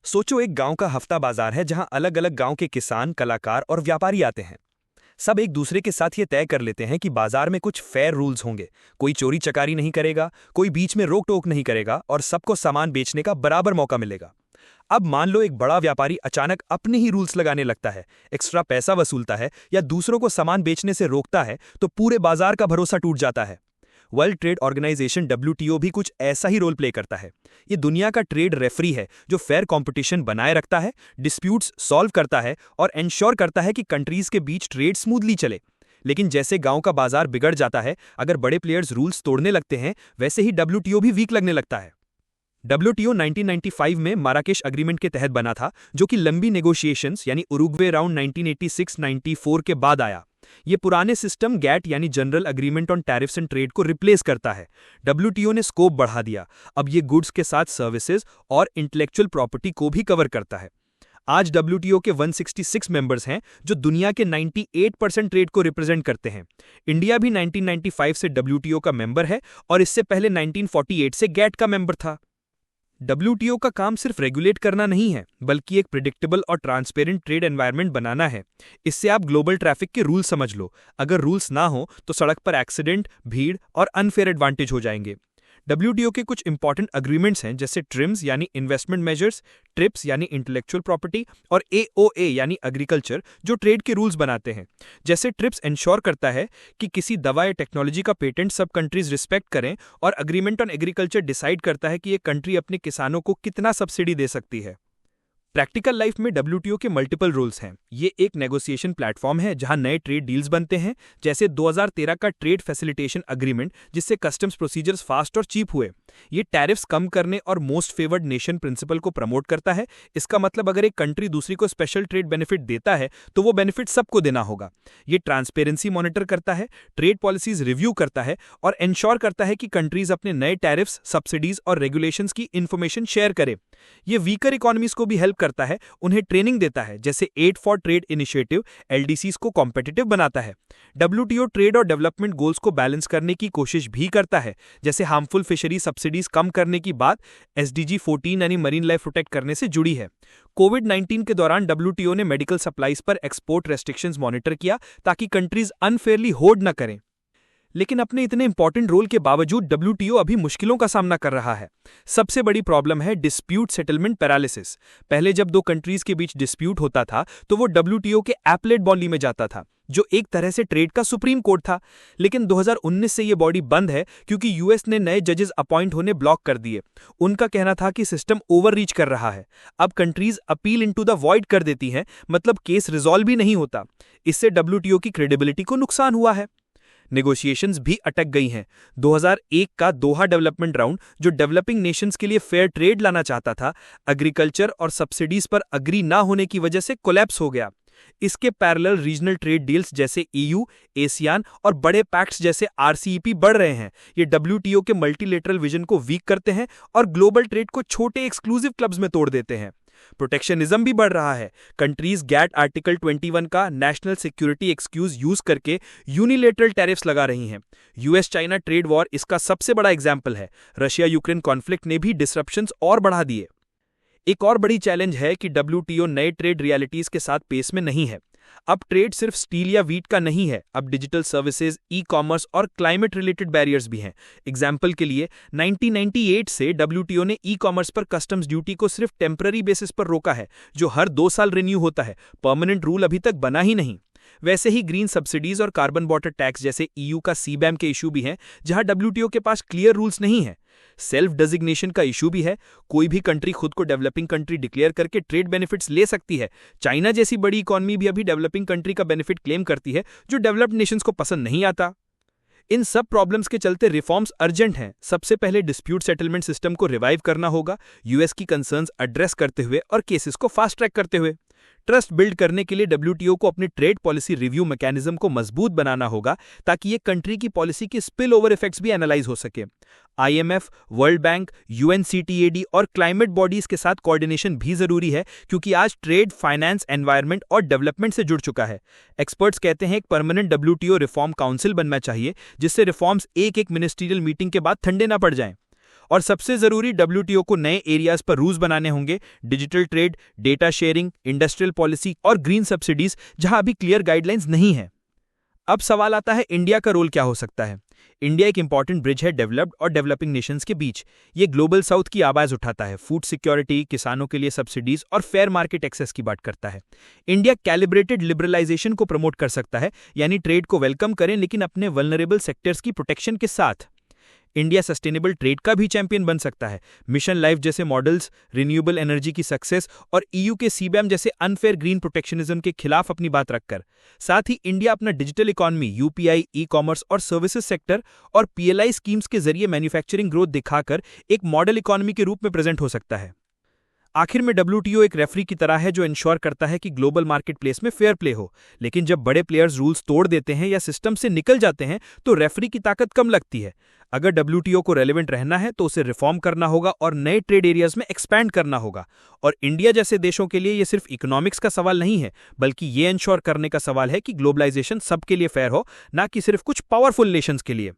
सोचो एक गांव का हफ्ता बाजार है जहां अलग अलग गांव के किसान, कलाकार और व्यापारी आते हैं। सब एक दूसरे के साथ ये तय कर लेते हैं कि बाजार में कुछ फेयर रूल्स होंगे। कोई चोरी चकारी नहीं करेगा, कोई बीच में रोक टोक नहीं करेगा और सबको सामान बेचने का बराबर मौका मिलेगा। अब मान लो एक बड़ा व्यापारी अचानक अपने ही रूल्स लगाने लगता है, एक्स्ट्रा पैसा वसूलता है या दूसरों को सामान बेचने से रोकता है, तो पूरे बाजार का भरोसा टूट जाता है। वर्ल्ड ट्रेड ऑर्गेनाइजेशन WTO भी कुछ ऐसा ही रोल प्ले करता है। ये दुनिया का ट्रेड रेफरी है जो फेयर कंपटीशन बनाए रखता है, डिस्प्यूट्स सॉल्व करता है और एंश्योर करता है कि कंट्रीज के बीच ट्रेड स्मूथली चले। लेकिन जैसे गांव का बाजार बिगड़ जाता है, अगर बड़े प्लेयर्स रूल्स तोड़ने लगते हैं, वैसे ही WTO भी वीक लगने लगता है। WTO 1995 में माराकेश अग्रीमेंट के तहत बना था, जो कि लंबी नेगोशिएशंस यानी उरुग्वे राउंड 1986-94 के बाद आया। ये पुराने सिस्टम गैट यानी general agreement on tariffs and trade को रिप्लेस करता है। WTO ने स्कोप बढ़ा दिया, अब ये गुड्स के साथ सर्विसेज और इंटेलेक्चुअल प्रॉपर्टी को भी कवर करता है। आज WTO के 166 मेंबर्स हैं, जो दुनिया के 98% ट्रेड को रिप्रेजेंट करते हैं। इंडिया भी 1995 से WTO का मेंबर है और इससे पहले 1948 से गैट का मेंबर था। WTO का काम सिर्फ रेगुलेट करना नहीं है, बल्कि एक प्रिडिक्टेबल और ट्रांसपेरेंट ट्रेड एनवायरनमेंट बनाना है। इससे आप ग्लोबल ट्रैफिक के रूल समझ लो। अगर रूल्स ना हो तो सड़क पर एक्सीडेंट, भीड़ और अनफेयर एडवांटेज हो जाएंगे। WTO के कुछ इंपॉर्टेंट अग्रीमेंट्स हैं, जैसे ट्रिम्स यानी इन्वेस्टमेंट मेजर्स, ट्रिप्स यानी इंटेलेक्चुअल प्रॉपर्टी और AOA यानी एग्रीकल्चर, जो ट्रेड के रूल्स बनाते हैं। जैसे ट्रिप्स इंश्योर करता है कि किसी दवा या टेक्नोलॉजी का पेटेंट सब कंट्रीज रिस्पेक्ट करें, और अग्रीमेंट ऑन एग्रीकल्चर डिसाइड करता है कि ये कंट्री अपने किसानों को कितना सब्सिडी दे सकती है। प्रैक्टिकल लाइफ में WTO के मल्टीपल रूल्स हैं। ये एक नेगोशिएशन प्लेटफॉर्म है जहां नए ट्रेड डील्स बनते हैं, जैसे 2013 का ट्रेड फैसिलिटेशन अग्रीमेंट, जिससे कस्टम्स प्रोसीजर्स फास्ट और चीप हुए। ये टैरिफ्स कम करने और मोस्ट फेवर्ड नेशन प्रिंसिपल को प्रमोट करता है। इसका मतलब अगर एक कंट्री दूसरी को स्पेशल ट्रेड बेनिफिट देता है तो वो बेनिफिट सबको देना होगा। ये ट्रांसपेरेंसी मॉनिटर करता है, ट्रेड पॉलिसीज रिव्यू करता है और इंश्योर करता है कि कंट्रीज अपने नए टैरिफ्स, सब्सिडीज और रेगुलेशंस की इंफॉर्मेशन शेयर करें। ये वीकर इकोनॉमीज को भी हेल्प करता है, उन्हें ट्रेनिंग देता है, जैसे aid for trade initiative LDCs को कॉम्पिटिटिव बनाता है। WTO ट्रेड और डेवलपमेंट गोल्स को बैलेंस करने की कोशिश भी करता है, जैसे हार्मफुल फिशरी सब्सिडीज कम करने की बात SDG 14 यानी मरीन लाइफ प्रोटेक्ट करने से जुड़ी है। कोविड-19 के दौरान WTO ने मेडिकल सप्लाईज पर एक्सपोर्ट रेस्ट्रिक्शंस मॉनिटर किया, ताकि कंट्रीज अनफेयरली होर्ड न करें। लेकिन अपने इतने इंपॉर्टेंट रोल के बावजूद WTO अभी मुश्किलों का सामना कर रहा है। सबसे बड़ी प्रॉब्लम है डिस्प्यूट सेटलमेंट पैरालिसिस। पहले जब दो कंट्रीज के बीच डिस्प्यूट होता था तो वो WTO के एपलेट बॉडी में जाता था, जो एक तरह से ट्रेड का सुप्रीम कोर्ट था। लेकिन 2019 से ये बॉडी बंद है, क्योंकि US ने नए जजेस अपॉइंट होने ब्लॉक कर दिए। उनका कहना था कि सिस्टम ओवररीच कर रहा है। अब countries appeal into the void कर देती हैं, मतलब केस रिजॉल्व ही नहीं होता। इससे WTO की क्रेडिबिलिटी को नुकसान हुआ है। नेगोशिएशंस भी अटक गई हैं। 2001 का दोहा डेवलपमेंट राउंड, जो डेवलपिंग नेशंस के लिए फेयर ट्रेड लाना चाहता था, एग्रीकल्चर और सब्सिडीज पर अग्री ना होने की वजह से कोलैप्स हो गया। इसके पैरेलल रीजनल ट्रेड डील्स जैसे EU, ASEAN और बड़े पैक्ट्स जैसे RCEP बढ़ रहे हैं। ये WTO के मल्टीलेटरल विजन को वीक करते हैं और ग्लोबल ट्रेड को छोटे एक्सक्लूसिव क्लब्स में तोड़ देते हैं। प्रोटेक्शनिज्म भी बढ़ रहा है। कंट्रीज गैट आर्टिकल 21 का नेशनल सिक्योरिटी एक्सक्यूज यूज करके यूनिलेटरल टैरिफ्स लगा रही हैं। US चाइना ट्रेड वॉर इसका सबसे बड़ा एग्जाम्पल है। रशिया यूक्रेन कॉन्फ्लिक्ट ने भी डिसरप्शंस और बढ़ा दिए। एक और बड़ी चैलेंज है कि WTO नए ट्रेड रियलिटीज के साथ पेस में नहीं है। अब ट्रेड सिर्फ स्टील या वीट का नहीं है, अब डिजिटल सर्विसेज, ई-कॉमर्स और क्लाइमेट रिलेटेड बैरियर्स भी हैं। एग्जाम्पल के लिए 1998 से WTO ने ई-कॉमर्स पर कस्टम्स ड्यूटी को सिर्फ टेम्पररी बेसिस पर रोका है, जो हर 2 साल रिन्यू होता है। परमानेंट रूल अभी तक बना ही नहीं। वैसे ही ग्रीन सब्सिडीज और कार्बन बॉर्डर टैक्स जैसे EU का CBAM के इशू भी हैं, जहां WTO के पास क्लियर रूल्स नहीं है। सेल्फ डेजिग्नेशन का इशू भी है। कोई भी कंट्री खुद को डेवलपिंग कंट्री डिक्लेयर करके ट्रेड बेनिफिट्स ले सकती है। चाइना जैसी बड़ी इकोनॉमी भी अभी डेवलपिंग कंट्री का बेनिफिट क्लेम करती है, जो डेवलप्ड नेशंस को पसंद नहीं आता। इन सब प्रॉब्लम्स के चलते रिफॉर्म्स अर्जेंट हैं। सबसे पहले डिस्प्यूट सेटलमेंट सिस्टम को रिवाइव करना होगा, US की कंसर्न्स एड्रेस करते हुए और केसेस को फास्ट ट्रैक करते हुए। ट्रस्ट बिल्ड करने के लिए WTO को अपनी ट्रेड पॉलिसी रिव्यू मैकेनिज्म को मजबूत बनाना होगा, ताकि ये कंट्री की पॉलिसी के स्पिल ओवर इफेक्ट्स भी एनालाइज हो सके। IMF, वर्ल्ड बैंक, UNCTAD और क्लाइमेट बॉडीज के साथ कोऑर्डिनेशन भी जरूरी है, क्योंकि आज ट्रेड, फाइनेंस, एनवायरनमेंट और डेवलपमेंट से जुड़ चुका है। एक्सपर्ट्स कहते हैं एक परमानेंट WTO रिफॉर्म काउंसिल बनना चाहिए, जिससे रिफॉर्म्स एक मिनिस्ट्रियल मीटिंग के बाद ठंडे ना पड़ जाएं। और सबसे जरूरी, WTO को नए एरियाज पर रूल्स बनाने होंगे, digital trade, data sharing, industrial policy और ग्रीन सब्सिडीज, जहां अभी क्लियर गाइडलाइंस नहीं है। अब सवाल आता है, इंडिया का रोल क्या हो सकता है। इंडिया एक इंपॉर्टेंट ब्रिज है डेवलप्ड और डेवलपिंग नेशंस के बीच। ये ग्लोबल साउथ की आवाज उठाता है, फूड सिक्योरिटी, किसानों के लिए सब्सिडीज और फेयर मार्केट एक्सेस की बात करता है। इंडिया कैलिब्रेटेड लिबरलाइजेशन को प्रमोट कर सकता है, यानी ट्रेड को वेलकम करें लेकिन अपने वल्नरेबल सेक्टर्स की प्रोटेक्शन के साथ। इंडिया सस्टेनेबल ट्रेड का भी चैंपियन बन सकता है। मिशन लाइफ जैसे मॉडल्स, रिन्यूएबल एनर्जी की सक्सेस और ईयू के सीबैम जैसे अनफेयर ग्रीन प्रोटेक्शनिज्म के खिलाफ अपनी बात रखकर। साथ ही इंडिया अपना digital economy, UPI, e commerce और सर्विसेज सेक्टर और पीएलआई स्कीम्स के जरिए मैन्युफैक्चरिंग ग्रोथ दिखाकर एक मॉडल इकोनॉमी के रूप में प्रेजेंट हो सकता है। आखिर में WTO एक रेफरी की तरह है जो इंश्योर करता है कि ग्लोबल मार्केट प्लेस में फेयर प्ले हो। लेकिन जब बड़े प्लेयर्स रूल्स तोड़ देते हैं या सिस्टम से निकल जाते हैं तो रेफरी की ताकत कम लगती है। अगर WTO को रेलेवेंट रहना है तो उसे रिफॉर्म करना होगा और नए ट्रेड एरियाज में एक्सपैंड करना होगा। और इंडिया जैसे देशों के लिए ये सिर्फ इकोनॉमिक्स का सवाल नहीं है, बल्कि ये इंश्योर करने का सवाल है कि ग्लोबलाइजेशन सबके लिए फेयर हो, ना कि सिर्फ कुछ पावरफुल नेशंस के लिए।